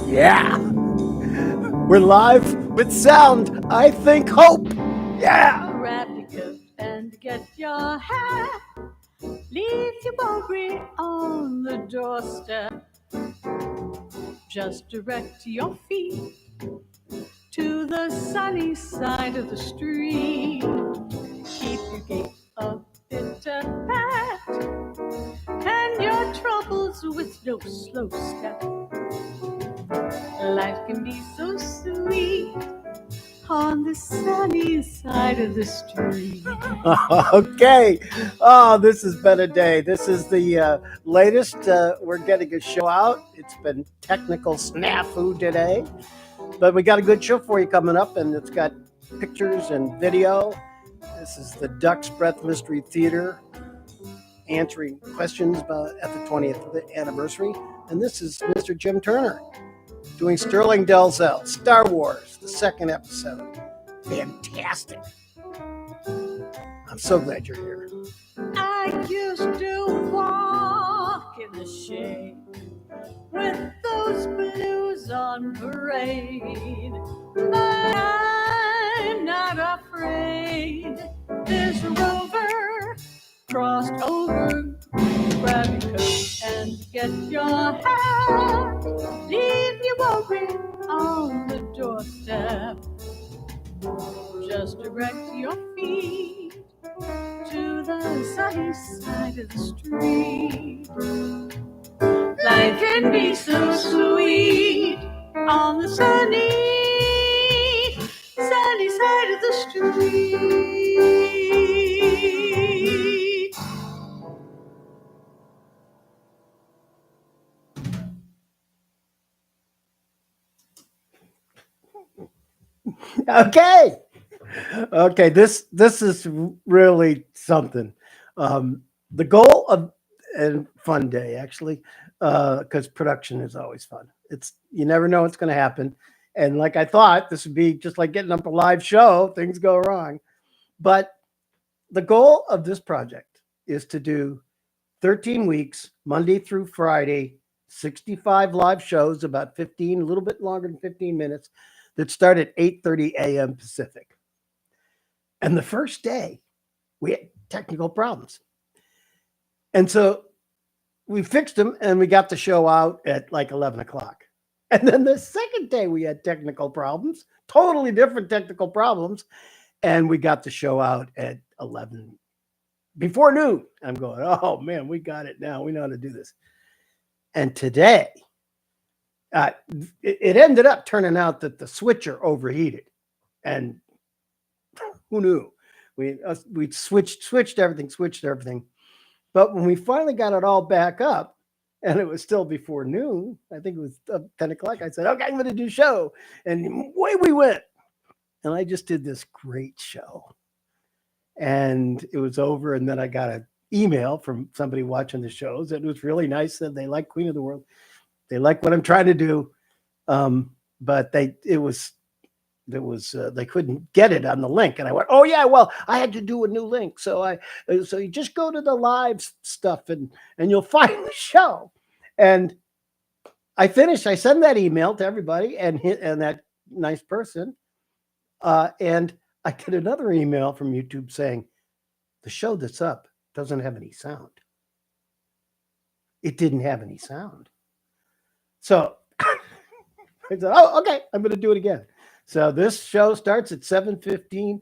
Yeah. We're live with sound. I think hope. Yeah. Grab your coat and get your hat. Leave your worry on the doorstep. Just direct your feet to the sunny side of the street. Keep your gait a bit apart, and your troubles with no slow step. Life can be so sweet on the sunny side of the street. Okay. Oh, this has been a day. This is the latest. We're getting a show out. It's been technical snafu today, but we got a good show for you coming up, and it's got pictures and video. This is the Duck's Breath Mystery Theater answering questions about at the 20th anniversary. And this is Mr. Jim Turner doing Sterling Dalzell, Star Wars, the second episode. Fantastic. I'm so glad you're here. I used to walk in the shade with those blues on parade, but I'm not afraid. This rover crossed over. Grab your coat and get your hat. Leave your worry on the doorstep. Just direct your feet to the sunny side of the street. Life can be so sweet on the sunny side of the street. Okay. Okay, this is really something. The goal of and fun day actually, because production is always fun. It's you never know what's going to happen, and like I thought, this would be just like getting up a live show. Things go wrong, but the goal of this project is to do 13 weeks, Monday through Friday, 65 live shows, about 15, a little bit longer than 15 minutes, that start at 8:30 a.m. Pacific. And the first day, we had technical problems. And so we fixed them and we got the show out at like 11 o'clock. And then the second day, we had technical problems, totally different technical problems. And we got the show out at 11 before noon. I'm going, oh man, we got it now. We know how to do this. And today, it ended up turning out that the switcher overheated. And who knew? We switched everything. But when we finally got it all back up, and it was still before noon, I think it was 10 o'clock, I said, okay, I'm going to do show. And away we went. And I just did this great show. And it was over. And then I got an email from somebody watching the shows. It was really nice that they like Queen of the World. They like what I'm trying to do. But they couldn't get it on the link. And I went, oh yeah, well, I had to do a new link. So you just go to the live stuff and you'll find the show. And I send that email to everybody and that nice person. And I get another email from YouTube saying, the show that's up doesn't have any sound. It didn't have any sound. So I said, oh, okay, I'm going to do it again. So this show starts at 7:15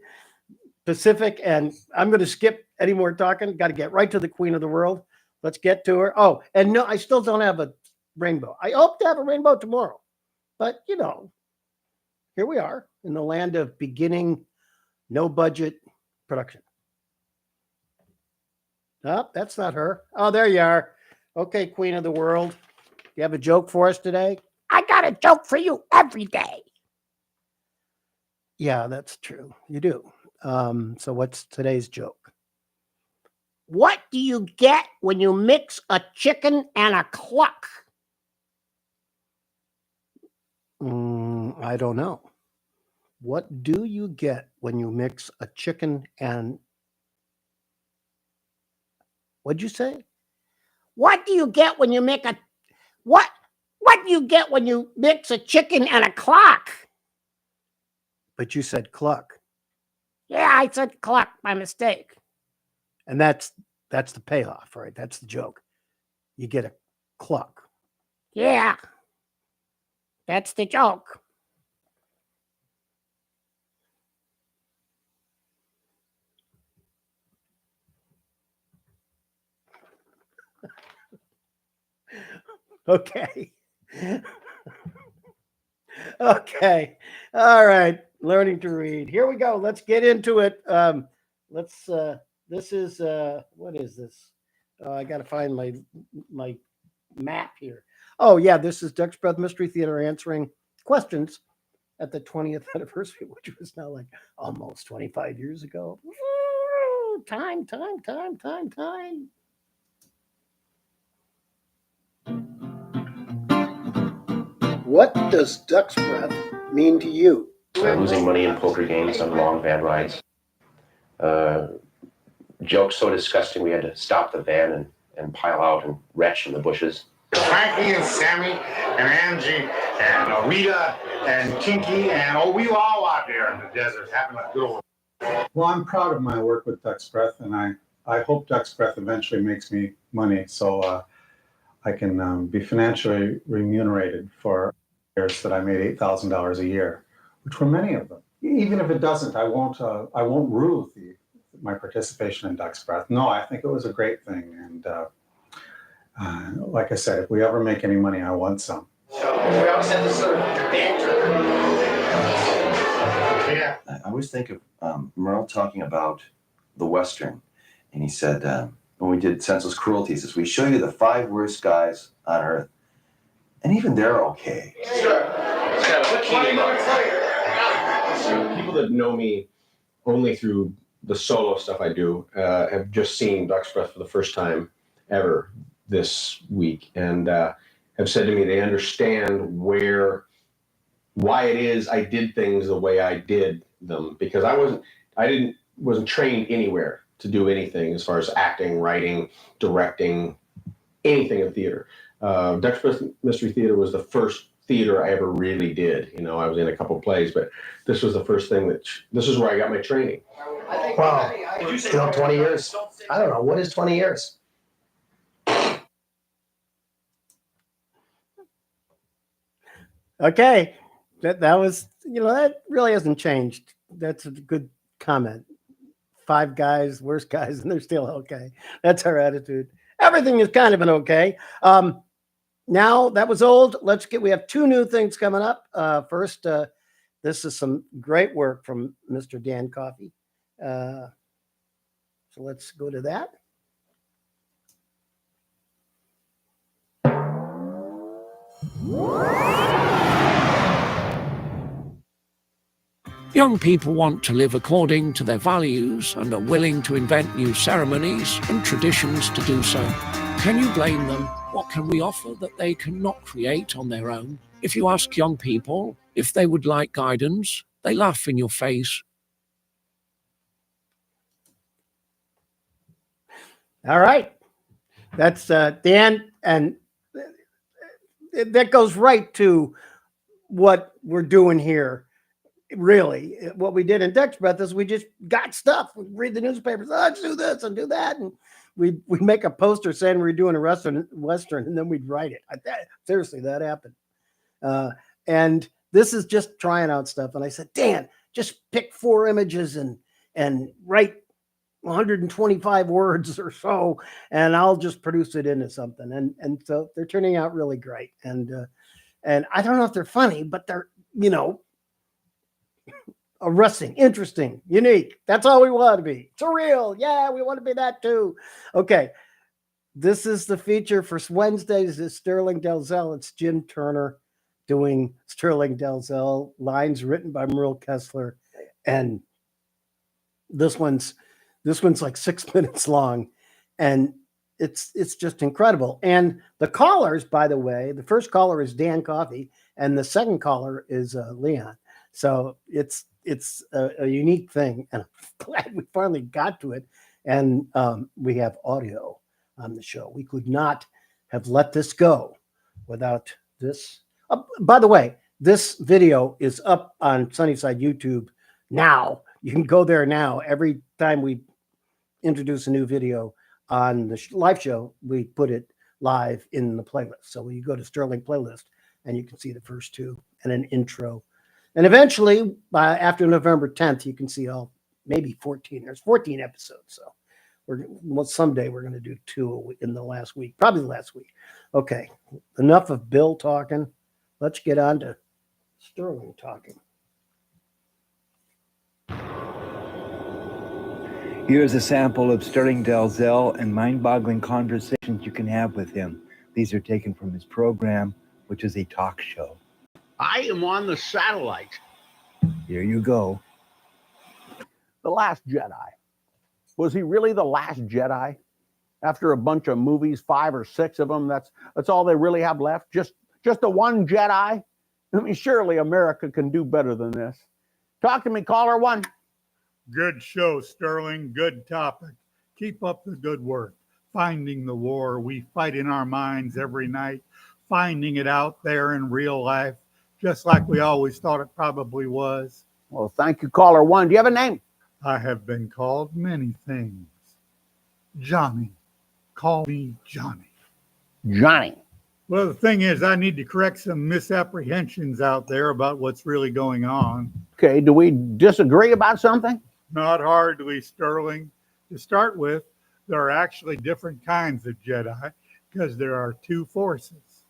Pacific, and I'm going to skip any more talking. Got to get right to the Queen of the World. Let's get to her. Oh, and no, I still don't have a rainbow. I hope to have a rainbow tomorrow. But, here we are in the land of beginning no budget production. Oh, that's not her. Oh, there you are. Okay, Queen of the World. You have a joke for us today? I got a joke for you every day. Yeah, that's true. You do. So what's today's joke? What do you get when you mix a chicken and a cluck? I don't know. What do you get when you mix a chicken and... What'd you say? What do you get when you make a... What What do you get when you mix a chicken and a clock? But you said cluck. Yeah, I said cluck by mistake. And that's the payoff, right? That's the joke. You get a cluck. Yeah, that's the joke. Okay. Okay. All right. Learning to read. Here we go. Let's get into it. This is what is this? I got to find my map here. Oh yeah, this is Duck's Breath Mystery Theater answering questions at the 20th anniversary, which was now like almost 25 years ago. Time. What does Duck's Breath mean to you? Losing money in poker games on long van rides. Jokes so disgusting we had to stop the van and pile out and retch in the bushes. Frankie and Sammy and Angie and Rita and Kinky and we were all out there in the desert having a good old. Well, I'm proud of my work with Duck's Breath, and I hope Duck's Breath eventually makes me money so I can be financially remunerated for years that I made $8,000 a year, which were many of them. Even if it doesn't, I won't rue my participation in Duck's Breath. No, I think it was a great thing, and like I said, if we ever make any money, I want some. So we always had this sort of banter. Yeah. I always think of Merle talking about the Western, and he said, when we did Senseless Cruelty, he says, we show you the 5 worst guys on earth, and even they're okay. Sure. People that know me only through the solo stuff I do have just seen Duck's Breath for the first time ever this week, and have said to me they understand why it is I did things the way I did them, because I wasn't trained anywhere to do anything as far as acting, writing, directing, anything in theater. Duck's Breath Mystery Theater was the first theater I ever really did. You know, I was in a couple plays, but this was the first thing this is where I got my training. Wow, 20 years. I don't know, what is 20 years? Okay. That was, that really hasn't changed. That's a good comment. 5 guys, worst guys, and they're still okay. That's our attitude. Everything is kind of an okay. Now that was old. We have 2 new things coming up. First, this is some great work from Mr. Dan Coffey. So let's go to that. Young people want to live according to their values and are willing to invent new ceremonies and traditions to do so. Can you blame them? What can we offer that they cannot create on their own? If you ask young people if they would like guidance, they laugh in your face. All right. That's Dan, and that goes right to what we're doing here. Really, what we did in Duck's Breath is we just got stuff. We read the newspapers. Oh, let's do this and do that, and we make a poster saying we're doing a western, and then we'd write it. Seriously, that happened. And this is just trying out stuff. And I said, Dan, just pick 4 images and write 125 words or so, and I'll just produce it into something. And so they're turning out really great. And I don't know if they're funny, but they're arresting, interesting, unique. That's all we want to be. Surreal. Yeah, we want to be that too. Okay. This is the feature for Wednesdays is Sterling Dalzell. It's Jim Turner doing Sterling Dalzell, lines written by Merle Kessler. And this one's like 6 minutes long. And it's just incredible. And the callers, by the way, the first caller is Dan Coffey, and the second caller is Leon. So it's a unique thing, and I'm glad we finally got to it. And we have audio on the show. We could not have let this go without this. By the way, this video is up on Sunnyside YouTube now. You can go there now. Every time we introduce a new video on the live show, we put it live in the playlist. So you go to Sterling playlist and you can see the first two and an intro. And eventually, after November 10th, you can see all maybe 14. There's 14 episodes. So someday we're going to do 2 in the last week, probably the last week. Okay, enough of Bill talking. Let's get on to Sterling talking. Here's a sample of Sterling Dalzell and mind-boggling conversations you can have with him. These are taken from his program, which is a talk show. I am on the satellite. Here you go. The Last Jedi. Was he really the last Jedi? After a bunch of movies, 5 or 6 of them, that's all they really have left? Just the one Jedi? I mean, surely America can do better than this. Talk to me, caller 1. Good show, Sterling. Good topic. Keep up the good work. Finding the war we fight in our minds every night. Finding it out there in real life, just like we always thought it probably was. Well, thank you, caller 1. Do you have a name? I have been called many things. Johnny. Call me Johnny. Johnny. Well, the thing is, I need to correct some misapprehensions out there about what's really going on. Okay, do we disagree about something? Not hardly, Sterling. To start with, there are actually different kinds of Jedi because there are 2 forces.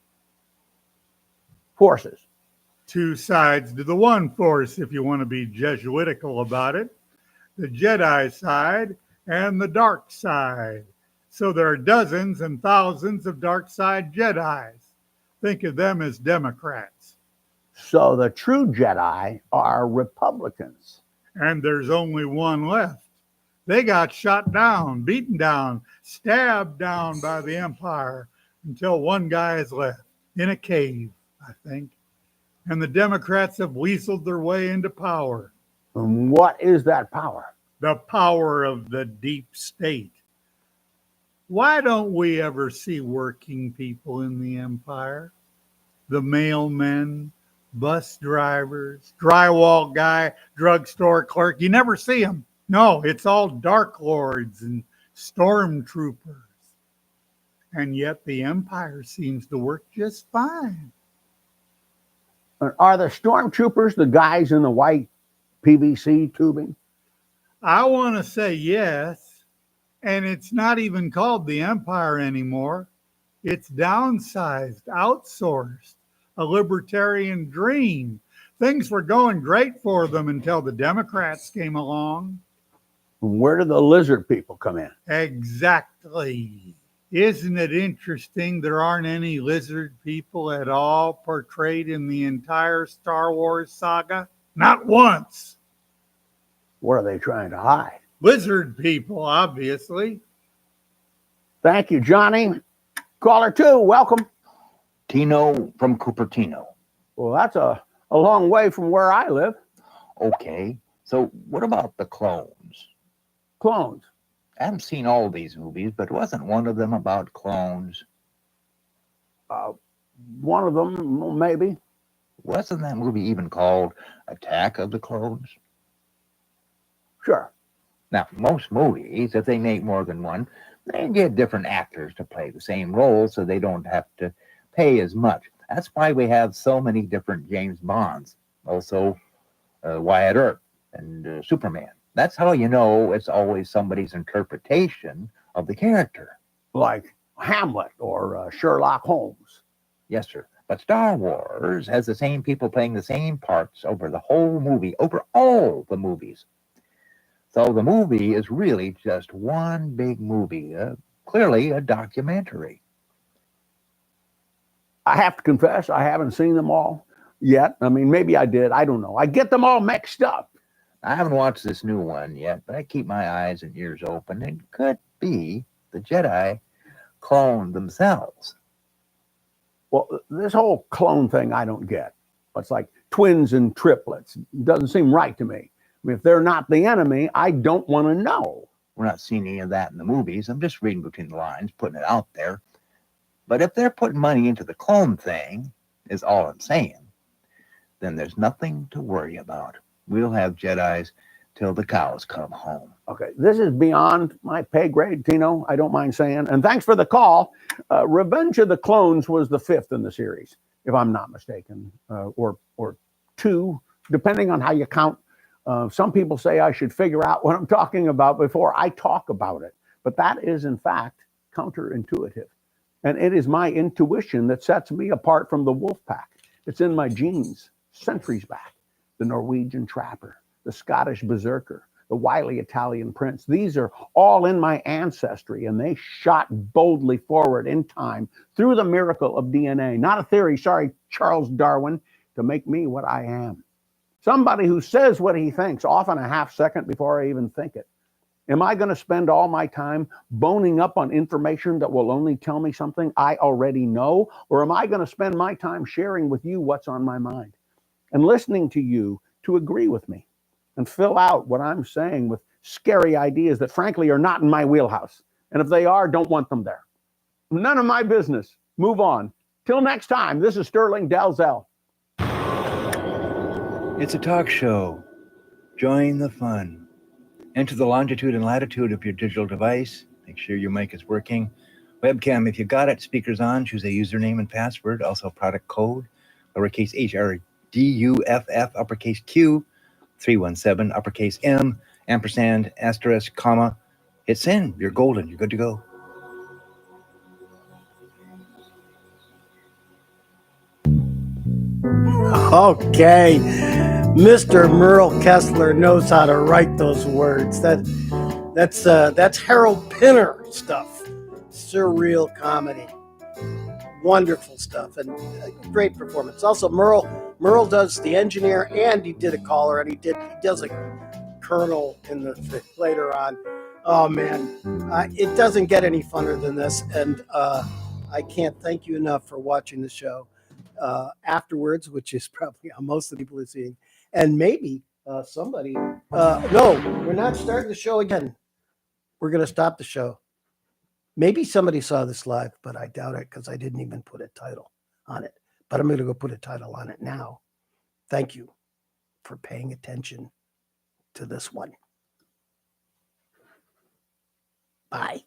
Forces. 2 sides to the one force, if you want to be Jesuitical about it. The Jedi side and the dark side. So there are dozens and thousands of dark side Jedis. Think of them as Democrats. So the true Jedi are Republicans. And there's only one left. They got shot down, beaten down, stabbed down by the Empire until one guy is left in a cave, I think. And the Democrats have weaseled their way into power. And what is that power? The power of the deep state. Why don't we ever see working people in the Empire? The mailmen, bus drivers, drywall guy, drugstore clerk. You never see them. No, it's all dark lords and stormtroopers. And yet the Empire seems to work just fine. Are the stormtroopers the guys in the white PVC tubing? I want to say yes. And it's not even called the Empire anymore. It's downsized, outsourced, a libertarian dream. Things were going great for them until the Democrats came along. Where do the lizard people come in? Exactly. Isn't it interesting there aren't any lizard people at all portrayed in the entire Star Wars saga? Not once. What are they trying to hide? Lizard people, obviously. Thank you, Johnny. Caller 2, welcome. Tino from Cupertino. Well, that's a long way from where I live. Okay, so what about the clones? Clones? I haven't seen all these movies, but wasn't one of them about clones? One of them, maybe. Wasn't that movie even called Attack of the Clones? Sure. Now, most movies, if they make more than one, they get different actors to play the same role so they don't have to pay as much. That's why we have so many different James Bonds, also Wyatt Earp and Superman. That's how you know it's always somebody's interpretation of the character. Like Hamlet or Sherlock Holmes. Yes, sir. But Star Wars has the same people playing the same parts over the whole movie, over all the movies. So the movie is really just one big movie, clearly a documentary. I have to confess, I haven't seen them all yet. I mean, maybe I did. I don't know. I get them all mixed up. I haven't watched this new one yet, but I keep my eyes and ears open. It could be the Jedi cloned themselves. Well, this whole clone thing I don't get. It's like twins and triplets. It doesn't seem right to me. I mean, if they're not the enemy, I don't want to know. We're not seeing any of that in the movies. I'm just reading between the lines, putting it out there. But if they're putting money into the clone thing, is all I'm saying, then there's nothing to worry about. We'll have Jedis till the cows come home. Okay, this is beyond my pay grade, Tino. I don't mind saying. And thanks for the call. Revenge of the Clones was the 5th in the series, if I'm not mistaken, or 2, depending on how you count. Some people say I should figure out what I'm talking about before I talk about it. But that is, in fact, counterintuitive. And it is my intuition that sets me apart from the wolf pack. It's in my genes, centuries back. The Norwegian trapper, the Scottish berserker, the wily Italian prince. These are all in my ancestry, and they shot boldly forward in time through the miracle of DNA. Not a theory, sorry, Charles Darwin, to make me what I am. Somebody who says what he thinks, often a half second before I even think it. Am I going to spend all my time boning up on information that will only tell me something I already know? Or am I going to spend my time sharing with you what's on my mind and listening to you to agree with me and fill out what I'm saying with scary ideas that frankly are not in my wheelhouse? And if they are, don't want them there. None of my business. Move on. Till next time, this is Sterling Dalzell. It's a talk show. Join the fun. Enter the longitude and latitude of your digital device. Make sure your mic is working. Webcam, if you got it, speakers on, choose a username and password, also product code, lowercase HRDUFF, uppercase Q, 317, uppercase M, ampersand, asterisk, comma. Hit send. You're golden. You're good to go. Okay. Mr. Merle Kessler knows how to write those words. That's Harold Pinner stuff. Surreal comedy. Wonderful stuff and great performance. Also, Merle does the engineer, and he did a caller, and he does a colonel in the later on. Oh man, it doesn't get any funner than this, and I can't thank you enough for watching the show afterwards, which is probably how most of the people are seeing, and maybe somebody. No, we're not starting the show again. We're going to stop the show. Maybe somebody saw this live, but I doubt it because I didn't even put a title on it. But I'm going to go put a title on it now. Thank you for paying attention to this one. Bye.